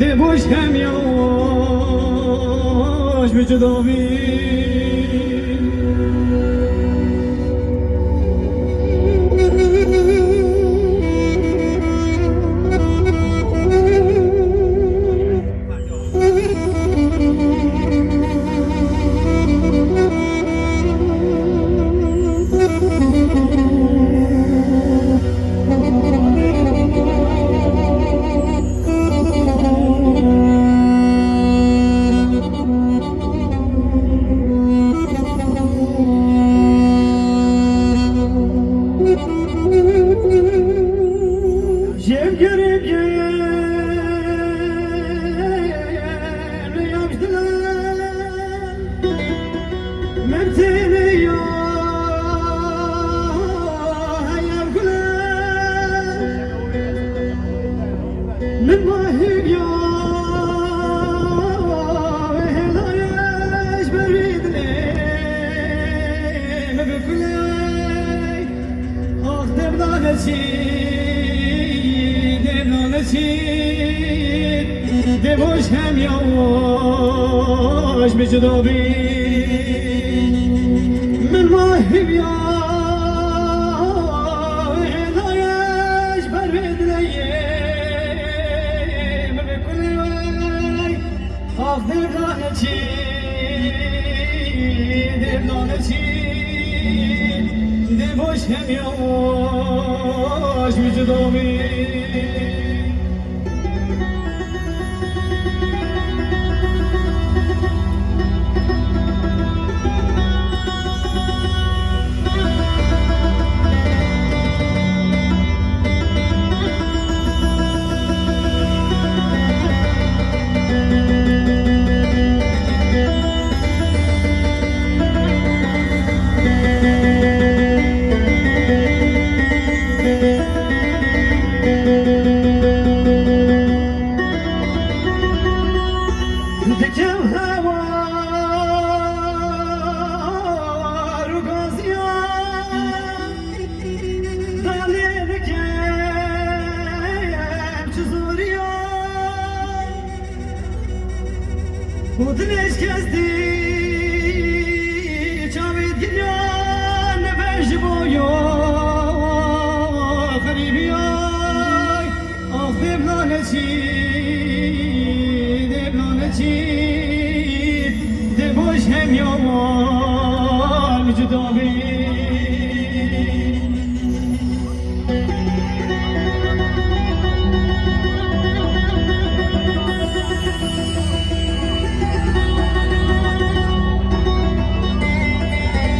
دبوش هم یواش به جداوی Jev görüp gel yaptılar Mertini ya yaptılar Min mahir ya Helayeş beridle Mebkulay Ah devdanesi دبوش هم یواش به جداوی من ماهیم یا هدایش بر بدلیم بکنی وی آخ دبلانه چی دبوش هم یواش به جداوی دکم هوا رو گازیم دالی دکم چزوریم بودنش کستی چاوید گریان نفش بویا خریبی آی آخ دبلانه چی دبوش هم یواش